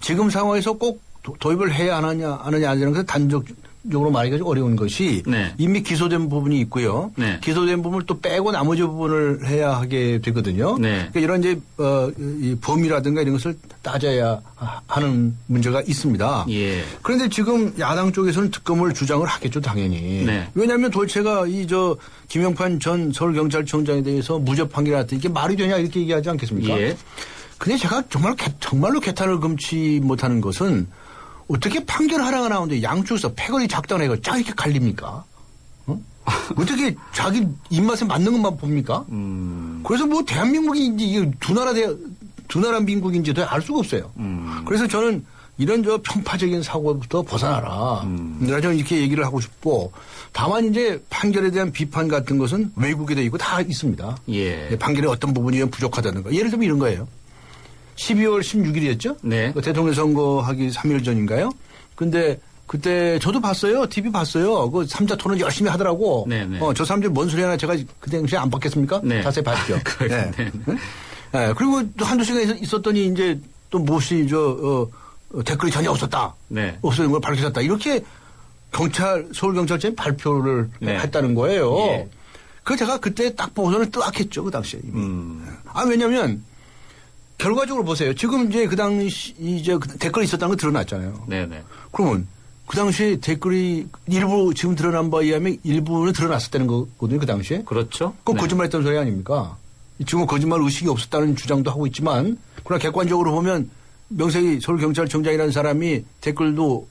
지금 상황에서 꼭 도입을 해야 하느냐 안 하는 것은 단적으로 말하기가 좀 어려운 것이 네. 이미 기소된 부분이 있고요. 네. 기소된 부분을 또 빼고 나머지 부분을 해야 하게 되거든요. 네. 그러니까 이런 이제 이 범위라든가 이런 것을 따져야 하는 문제가 있습니다. 예. 그런데 지금 야당 쪽에서는 특검을 주장을 하겠죠, 당연히. 네. 왜냐하면 도대체가 김영판 전 서울경찰청장에 대해서 무죄 판결이 났다. 이게 말이 되냐 이렇게 얘기하지 않겠습니까? 예. 근데 제가 정말로 개탄을 금치 못하는 것은 어떻게 판결 하나가 나오는데 양쪽에서 패거리 작당해서 쫙 이렇게 갈립니까? 어? 어떻게 자기 입맛에 맞는 것만 봅니까? 그래서 뭐 대한민국인지 이게 두 나라 민국인지도 알 수가 없어요. 그래서 저는 이런 편파적인 사고부터 벗어나라. 저는 이렇게 얘기를 하고 싶고 다만 이제 판결에 대한 비판 같은 것은 외국에도 있고 다 있습니다. 예. 판결의 어떤 부분이 부족하다든가. 예를 들면 이런 거예요. 12월 16일이었죠? 네. 대통령 선거하기 3일 전인가요? 근데 그때 저도 봤어요. TV 봤어요. 그 3자 토론 열심히 하더라고. 네네. 저 사람들 뭔 소리 하나 제가 그 당시에 안 봤겠습니까? 네. 자세히 봤죠. 네. 네. 그리고 또 한두 시간 있었더니 이제 또 무엇이 댓글이 전혀 없었다. 네. 없어진 걸 밝혀졌다. 이렇게 서울경찰청이 발표를 네. 했다는 거예요. 예. 그 제가 그때 딱 보고서는 뜨악했죠. 그 당시에 이미. 왜냐면 결과적으로 보세요. 지금 이제 그 당시 댓글이 있었다는 거 드러났잖아요. 네네. 그러면 그 당시에 댓글이 일부 지금 드러난 바에 의하면 일부는 드러났었다는 거거든요. 그 당시에. 그렇죠. 꼭 네. 거짓말했던 소리 아닙니까? 지금 거짓말 의식이 없었다는 주장도 하고 있지만 그러나 객관적으로 보면 명색이 서울경찰청장이라는 사람이 댓글도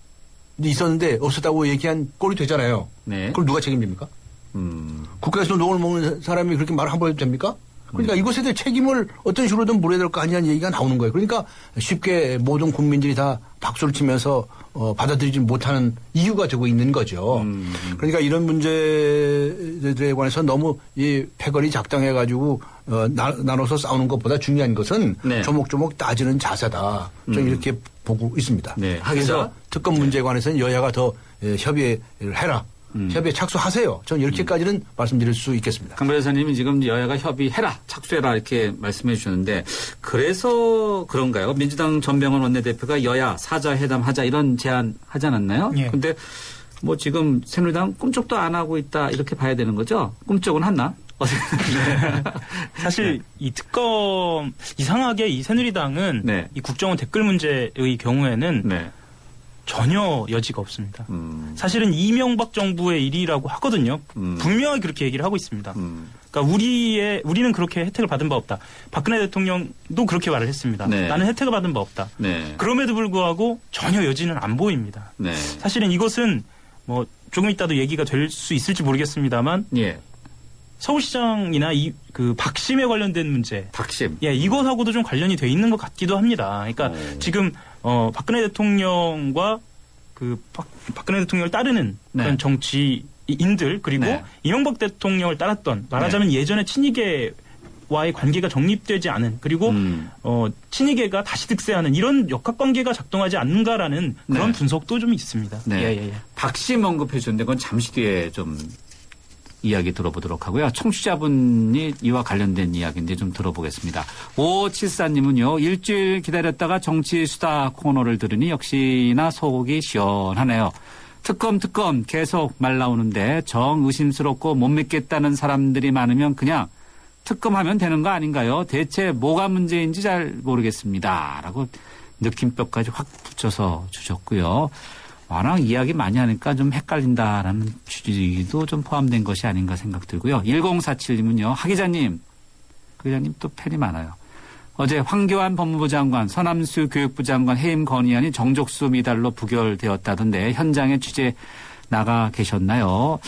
있었는데 없었다고 얘기한 꼴이 되잖아요. 네. 그걸 누가 책임집니까? 국가에서 녹을 먹는 사람이 그렇게 말 함부로 해도 됩니까? 그러니까 이것에 대해 책임을 어떤 식으로든 물어야 될 거 아니냐는 얘기가 나오는 거예요. 그러니까 쉽게 모든 국민들이 다 박수를 치면서 받아들이지 못하는 이유가 되고 있는 거죠. 그러니까 이런 문제들에 관해서 너무 이 패거리 작당해가지고 나눠서 싸우는 것보다 중요한 것은 네. 조목조목 따지는 자세다. 저는 이렇게 보고 있습니다. 네. 그래서 특검 문제에 관해서는 여야가 더 협의를 해라. 협의에 착수하세요. 저는 이렇게까지는 말씀드릴 수 있겠습니다. 강 변호사님이 지금 여야가 협의해라, 착수해라 이렇게 말씀해 주셨는데 그래서 그런가요? 민주당 전병헌 원내대표가 여야 사자회담 하자 이런 제안 하지 않았나요? 그런데 뭐 지금 새누리당 꿈쩍도 안 하고 있다 이렇게 봐야 되는 거죠? 꿈쩍은 했나? 사실 이 특검 이상하게 이 새누리당은 네. 이 국정원 댓글 문제의 경우에는 네. 전혀 여지가 없습니다. 사실은 이명박 정부의 일이라고 하거든요. 분명히 그렇게 얘기를 하고 있습니다. 그러니까 우리는 그렇게 혜택을 받은 바 없다. 박근혜 대통령도 그렇게 말을 했습니다. 네. 나는 혜택을 받은 바 없다. 네. 그럼에도 불구하고 전혀 여지는 안 보입니다. 네. 사실은 이것은 뭐 조금 이따도 얘기가 될 수 있을지 모르겠습니다만 예. 서울시장이나 그 박심에 관련된 문제. 박심. 예, 이것하고도 좀 관련이 돼 있는 것 같기도 합니다. 그러니까 지금 박근혜 대통령과 그 박근혜 대통령을 따르는 그런 네. 정치인들 그리고 네. 이명박 대통령을 따랐던 말하자면 예전에 친이계와의 관계가 정립되지 않은 그리고 친이계가 다시 득세하는 이런 역학관계가 작동하지 않는가라는 그런 네. 분석도 좀 있습니다. 네. 예. 박심 언급해 주셨는데 그건 잠시 뒤에 좀 이야기 들어보도록 하고요. 청취자분이 이와 관련된 이야기인데 좀 들어보겠습니다. 5574님은요. 일주일 기다렸다가 정치 수다 코너를 들으니 역시나 속이 시원하네요. 특검 계속 말 나오는데 정 의심스럽고 못 믿겠다는 사람들이 많으면 그냥 특검하면 되는 거 아닌가요? 대체 뭐가 문제인지 잘 모르겠습니다. 라고 느낌표까지 확 붙여서 주셨고요. 워낙 이야기 많이 하니까 좀 헷갈린다라는 취지도 좀 포함된 것이 아닌가 생각 들고요. 1047님은요. 하 기자님 또 팬이 많아요. 어제 황교안 법무부 장관, 서남수 교육부 장관 해임 건의안이 정족수 미달로 부결되었다던데 현장에 취재 나가 계셨나요?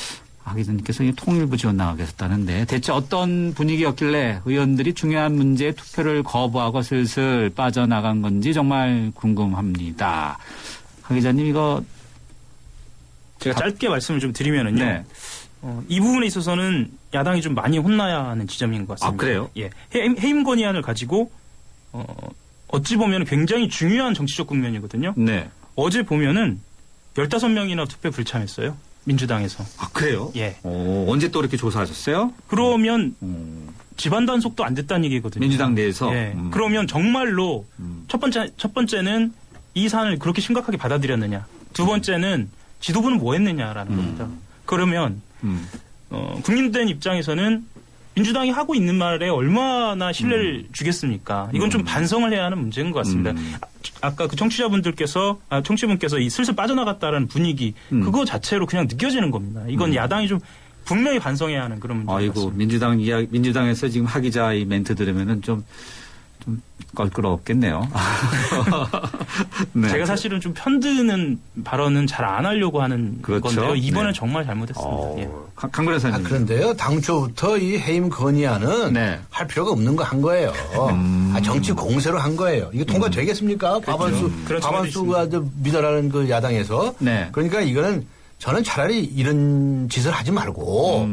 하 기자님께서 통일부 지원 나가 계셨다는데 대체 어떤 분위기였길래 의원들이 중요한 문제에 투표를 거부하고 슬슬 빠져나간 건지 정말 궁금합니다. 하 기자님 이거 제가 짧게 말씀을 좀 드리면은요. 네. 이 부분에 있어서는 야당이 좀 많이 혼나야 하는 지점인 것 같습니다. 아, 그래요? 예. 해임 건의안을 가지고 어찌 보면 굉장히 중요한 정치적 국면이거든요. 네. 어제 보면은 15명이나 투표 불참했어요. 민주당에서. 아, 그래요? 예. 언제 또 이렇게 조사하셨어요? 그러면 집안 단속도 안 됐다는 얘기거든요. 민주당 내에서? 예. 그러면 정말로 첫 번째는 이 사안을 그렇게 심각하게 받아들였느냐. 두 번째는 지도부는 뭐 했느냐라는 겁니다. 그러면 국민의힘 입장에서는 민주당이 하고 있는 말에 얼마나 신뢰를 주겠습니까? 이건 좀 반성을 해야 하는 문제인 것 같습니다. 아까 그 청취분께서 이 슬슬 빠져나갔다라는 분위기 그거 자체로 그냥 느껴지는 겁니다. 이건 야당이 좀 분명히 반성해야 하는 그런 문제인 것 같습니다. 아이고 민주당에서 지금 하 기자 이 멘트 들으면은 좀 껄끄럽겠네요. 네. 제가 사실은 좀 편드는 발언은 잘 안 하려고 하는 그렇죠? 건데요. 이번엔 네. 정말 잘못했습니다. 예. 강 변호사님. 그런데요. 당초부터 이 해임 건의안은 할 필요가 없는 거 한 거예요. 정치 공세로 한 거예요. 이거 통과되겠습니까? 과반수가 미달하는 그 야당에서. 네. 그러니까 이거는 저는 차라리 이런 짓을 하지 말고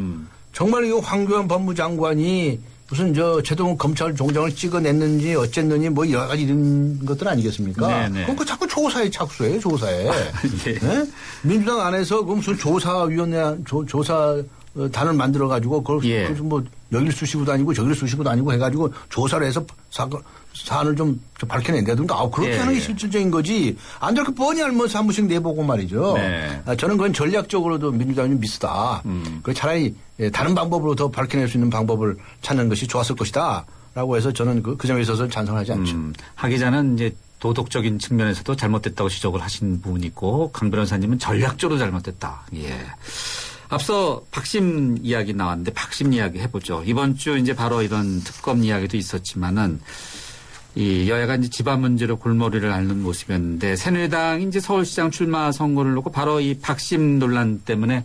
정말 이거 황교안 법무장관이 무슨 제동 검찰 종장을 찍어냈는지 어쨌느니 뭐 여러 가지 이런 것들 아니겠습니까? 네네. 그럼 그 자꾸 조사에 착수해요, 조사에. 예. 네? 민주당 안에서 그 무슨 조사위원회, 조사단을 만들어가지고 그걸 뭐 여길 쑤시고도 아니고 저길 쑤시고도 아니고 해가지고 조사를 해서 사안을 좀 밝혀낸다든가 그렇게 하는 게 실질적인 거지. 안 될 거 뻔히 알면서 한 번씩 내보고 말이죠. 네. 저는 그건 전략적으로도 민주당이 좀 미스다. 그 차라리 다른 방법으로 더 밝혀낼 수 있는 방법을 찾는 것이 좋았을 것이다. 라고 해서 저는 그 점에 있어서 찬성하지 않죠. 하 기자는 이제 도덕적인 측면에서도 잘못됐다고 지적을 하신 부분이 있고 강 변호사님은 전략적으로 잘못됐다. 예. 앞서 박심 이야기 나왔는데 박심 이야기 해보죠. 이번 주 이제 바로 이런 특검 이야기도 있었지만은 이 여야가 이제 집안 문제로 골머리를 앓는 모습이었는데 새누리당이 이제 서울시장 출마 선거를 놓고 바로 이 박심 논란 때문에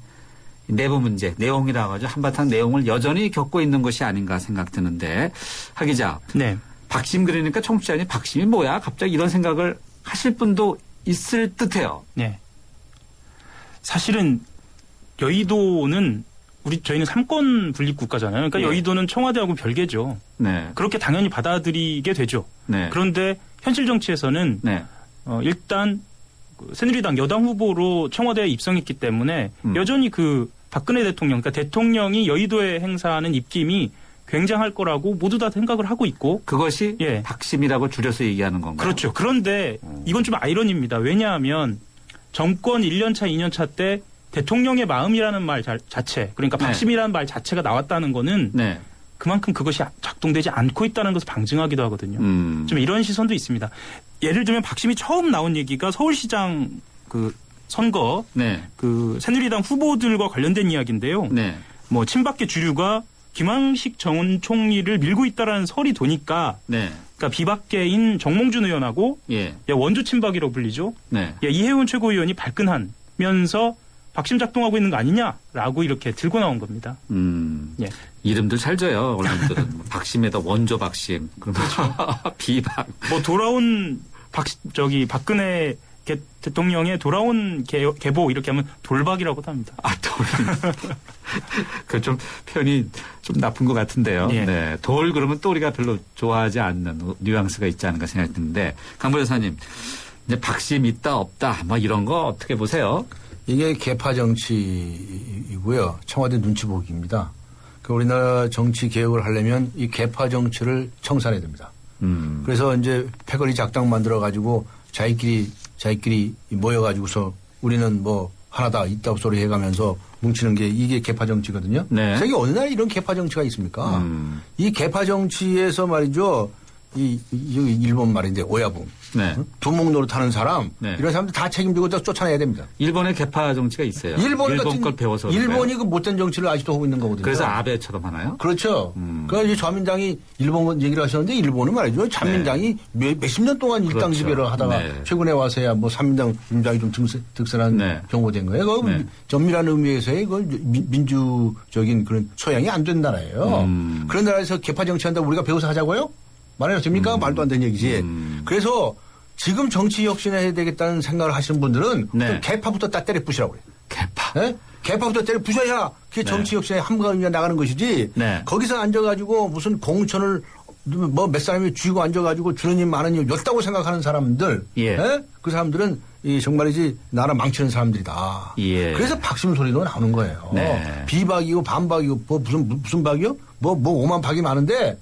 내부 문제, 내용이라고 하죠. 한바탕 내용을 여전히 겪고 있는 것이 아닌가 생각드는데 하 기자. 네. 박심 그러니까 청취자님 박심이 뭐야? 갑자기 이런 생각을 하실 분도 있을 듯해요. 네. 사실은 여의도는 저희는 삼권 분립 국가잖아요. 그러니까 여의도는 청와대하고 별개죠. 네. 그렇게 당연히 받아들이게 되죠. 네. 그런데 현실 정치에서는 일단 새누리당 여당 후보로 청와대에 입성했기 때문에 여전히 그 박근혜 대통령, 그러니까 대통령이 여의도에 행사하는 입김이 굉장할 거라고 모두 다 생각을 하고 있고 그것이 박심이라고 줄여서 얘기하는 건가요? 그렇죠. 그런데 이건 좀 아이러니입니다. 왜냐하면 정권 1년차, 2년차 때 대통령의 마음이라는 말 자체, 그러니까 박심이라는 말 자체가 나왔다는 거는 그만큼 그것이 작동되지 않고 있다는 것을 방증하기도 하거든요. 좀 이런 시선도 있습니다. 예를 들면 박심이 처음 나온 얘기가 서울시장 그 선거 그 새누리당 후보들과 관련된 이야기인데요. 뭐 친박계 주류가 김황식 전 총리를 밀고 있다라는 설이 도니까 그러니까 비박계인 정몽준 의원하고 원조 친박이라고 불리죠. 이혜훈 최고위원이 발끈하면서 박심 작동하고 있는 거 아니냐라고 이렇게 들고 나온 겁니다. 이름들 잘 져요. 언론들은 박심에다 원조 박심, 그러면 비박. 뭐 돌아온 박근혜 대통령의 돌아온 계보 이렇게 하면 돌박이라고도 합니다. 그 좀 표현이 좀 나쁜 것 같은데요. 네. 돌 그러면 또 우리가 별로 좋아하지 않는 뉘앙스가 있지 않은가 생각했는데 강 변호사님, 이제 박심 있다 없다 뭐 이런 거 어떻게 보세요? 이게 개파 정치이고요. 청와대 눈치 보기입니다. 우리나라 정치 개혁을 하려면 이 개파 정치를 청산해야 됩니다. 그래서 이제 패거리 작당 만들어 가지고 자기끼리 모여가지고서 우리는 뭐 하나다 있다고 소리 해가면서 뭉치는 게 이게 개파 정치거든요. 세계 어느 나라에 이런 개파 정치가 있습니까? 이 개파 정치에서 말이죠. 일본 말인데 오야붕. 네. 두목 노릇하는 사람 네. 이런 사람들 다 책임지고 쫓아내야 됩니다. 일본의 개파 정치가 있어요. 일본 걸 배워서 일본이 그 못된 정치를 아직도 하고 있는 거거든요. 그래서 아베처럼 하나요? 그렇죠. 그러니까 좌민당이 일본 얘기를 하셨는데 일본은 말이죠. 좌민당이 몇십 년 동안 일당 그렇죠. 지배를 하다가 네. 최근에 와서야 뭐 삼민당 민주당이 좀 득세한 네. 경우가 된 거예요. 그 정밀한 의미에서의 그 민주적인 그런 소양이 안 된 나라예요. 그런 나라에서 개파 정치한다고 우리가 배워서 하자고요? 말해도 됩니까? 말도 안 되는 얘기지. 그래서 지금 정치 혁신해야 되겠다는 생각을 하시는 분들은 네. 개파부터 다 때려 부시라고 그래요. 개파. 네? 개파부터 때려 부셔야 그게 정치 혁신에 함부가 나가는 것이지. 네. 거기서 앉아가지고 무슨 공천을 뭐 몇 사람이 쥐고 앉아가지고 주는 님 많은 님 였다고 생각하는 사람들. 예. 네? 그 사람들은 정말이지 나라 망치는 사람들이다. 예. 그래서 박심 소리도 나오는 거예요. 네. 비박이고 반박이고 뭐 무슨 박이요? 뭐 오만 박이 많은데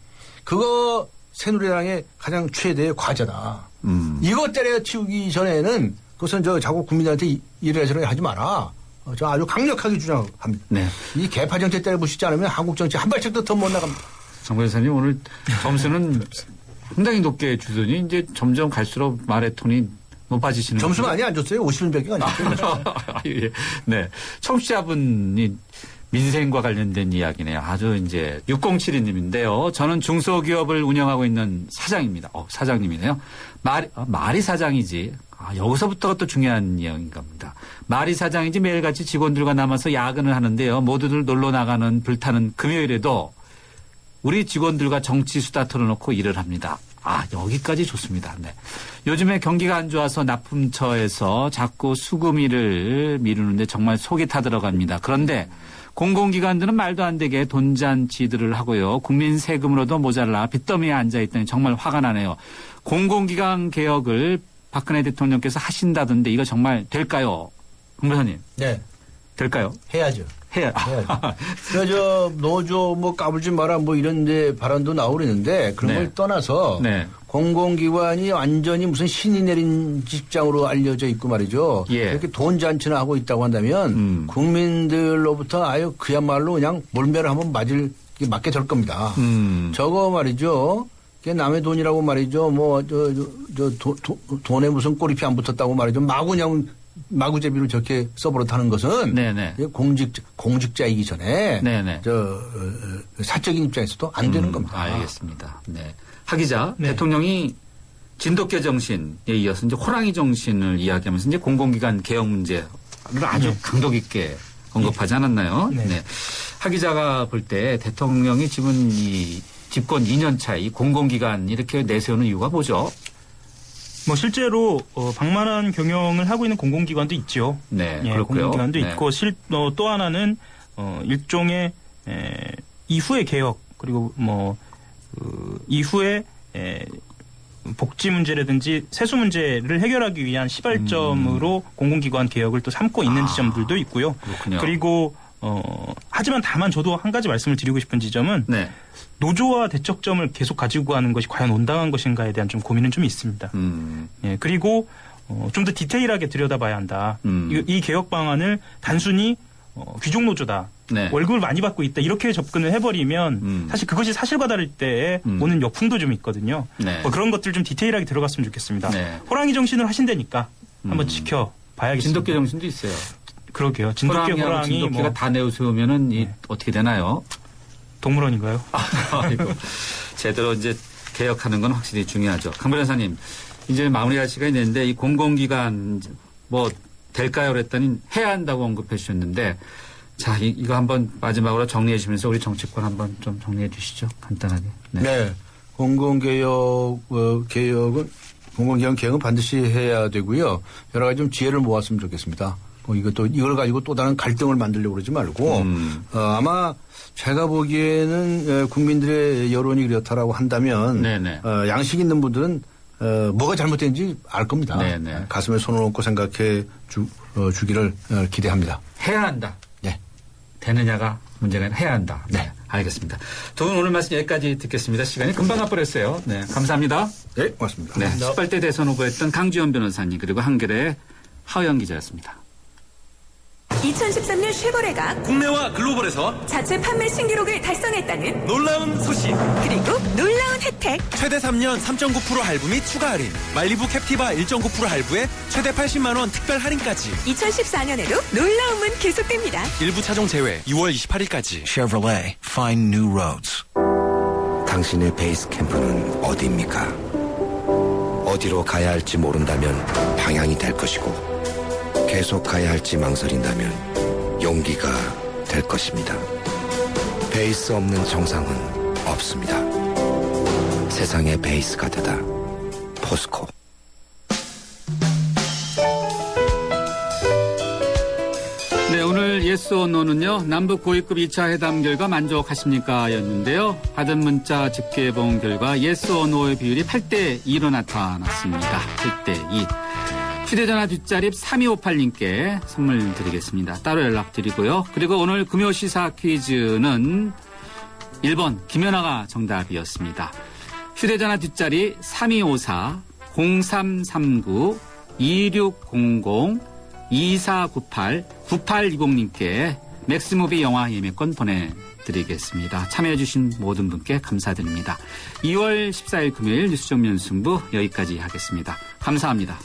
그거 새누리당의 가장 최대의 과제다. 이거 때려치우기 전에는 그것은 자꾸 국민들한테 이래저래 하지 마라. 저 아주 강력하게 주장합니다. 네. 이 개파 정치 때려부시지 않으면 한국 정치 한 발짝도 더 못 나갑니다. 정 변호사님 오늘 점수는 상당히 높게 주더니 이제 점점 갈수록 말의 톤이 높아지시는 점수 많이 안 줬어요. 50몇 개가 아니었어요. 예. 네. 청취자분이 민생과 관련된 이야기네요. 아주 이제 6072님인데요. 저는 중소기업을 운영하고 있는 사장입니다. 사장님이네요. 말이 사장이지. 여기서부터가 또 중요한 이야기인 겁니다. 말이 사장이지 매일같이 직원들과 남아서 야근을 하는데요. 모두들 놀러 나가는 불타는 금요일에도 우리 직원들과 정치 수다 털어놓고 일을 합니다. 여기까지 좋습니다. 네. 요즘에 경기가 안 좋아서 납품처에서 자꾸 수금 일을 미루는데 정말 속이 타들어갑니다. 그런데 공공기관들은 말도 안 되게 돈잔치들을 하고요. 국민 세금으로도 모자라 빚더미에 앉아있더니 정말 화가 나네요. 공공기관 개혁을 박근혜 대통령께서 하신다던데 이거 정말 될까요? 홍 변호사님. 네. 될까요? 해야죠. 해야죠. 그래서 노조 뭐 까불지 마라 뭐 이런 데 발언도 나오고 있는데 그런 걸 떠나서 공공기관이 완전히 무슨 신이 내린 직장으로 알려져 있고 말이죠. 이렇게 돈잔치나 하고 있다고 한다면 국민들로부터 아유 그야말로 그냥 몰매를 한번 맞게 될 겁니다. 저거 말이죠. 남의 돈이라고 말이죠. 뭐 돈에 무슨 꼬리피 안 붙었다고 말이죠. 그냥 마구제비로 저렇게 써버릇하는 것은 공직자이기 전에 사적인 입장에서도 안 되는 겁니다. 알겠습니다. 네. 하 기자, 대통령이 진돗개 정신에 이어서 이제 호랑이 정신을 이야기하면서 이제 공공기관 개혁 문제를 아주 강도 깊게 언급하지 않았나요? 네. 하 기자가 볼 때 대통령이 지금 이 집권 2년 차 이 공공기관 이렇게 내세우는 이유가 뭐죠? 뭐 실제로 방만한 경영을 하고 있는 공공기관도 있죠. 네, 그렇고요. 공공기관도 있고 또 하나는 일종의 이후의 개혁 그리고 이후에 복지 문제라든지 세수 문제를 해결하기 위한 시발점으로 공공기관 개혁을 또 삼고 있는 지점들도 있고요. 그렇군요. 그리고 하지만 다만 저도 한 가지 말씀을 드리고 싶은 지점은 노조와 대척점을 계속 가지고 가는 것이 과연 온당한 것인가에 대한 좀 고민은 좀 있습니다. 그리고 좀 더 디테일하게 들여다봐야 한다. 이 개혁 방안을 단순히 귀족 노조다. 월급을 많이 받고 있다. 이렇게 접근을 해버리면 사실 그것이 사실과 다를 때에 오는 역풍도 좀 있거든요. 그런 것들 좀 디테일하게 들어갔으면 좋겠습니다. 호랑이 정신을 하신다니까 한번 지켜봐야겠습니다. 진돗개 정신도 있어요. 그러게요. 진돗개가 다 내세우면은 어떻게 되나요? 동물원인가요? 제대로 이제 개혁하는 건 확실히 중요하죠. 강 변호사님, 이제 마무리할 시간이 됐는데 이 공공기관 될까요? 그랬더니 해야 한다고 언급해 주셨는데 자, 이거 한번 마지막으로 정리해 주시면서 우리 정치권 한번 좀 정리해 주시죠. 간단하게. 네. 공공기관 개혁은 반드시 해야 되고요. 여러 가지 좀 지혜를 모았으면 좋겠습니다. 이걸 가지고 또 다른 갈등을 만들려고 그러지 말고 아마 제가 보기에는 국민들의 여론이 그렇다라고 한다면 양식 있는 분들은 뭐가 잘못된지 알 겁니다. 가슴에 손을 얹고 생각해 주기를 기대합니다. 해야 한다. 네. 되느냐가 문제가 아니라 해야 한다. 네. 알겠습니다. 두 분 오늘 말씀 여기까지 듣겠습니다. 시간이 금방 가버렸어요. 네. 감사합니다. 네. 고맙습니다. 네. 18대 대선 후보였던 강주현 변호사님 그리고 한겨레 하우영 기자였습니다. 2013년 쉐보레가 국내와 글로벌에서 자체 판매 신기록을 달성했다는 놀라운 소식 그리고 놀라운 혜택 혜택. 최대 3년 3.9% 할부 및 추가 할인. 말리부 캡티바 1.9% 할부에 최대 80만 원 특별 할인까지. 2014년에도 놀라움은 계속됩니다. 일부 차종 제외 2월 28일까지. Chevrolet, find new roads. 당신의 베이스 캠프는 어디입니까? 어디로 가야 할지 모른다면 방향이 될 것이고 계속 가야 할지 망설인다면 용기가 될 것입니다. 베이스 없는 정상은 없습니다. 세상의 베이스가 되다. 포스코. 네, 오늘 예스 오 노는요. 남북 고위급 2차 회담 결과 만족하십니까? 였는데요. 받은 문자 집계본 결과 예스 오 노의 비율이 8대2로 나타났습니다. 8대2. 휴대전화 뒷자리 3258님께 선물 드리겠습니다. 따로 연락드리고요. 그리고 오늘 금요시사 퀴즈는 1번 김연아가 정답이었습니다. 휴대전화 뒷자리 3254-0339-2600-2498-9820님께 맥스무비 영화 예매권 보내드리겠습니다. 참여해주신 모든 분께 감사드립니다. 2월 14일 금요일 뉴스 정면 승부 여기까지 하겠습니다. 감사합니다.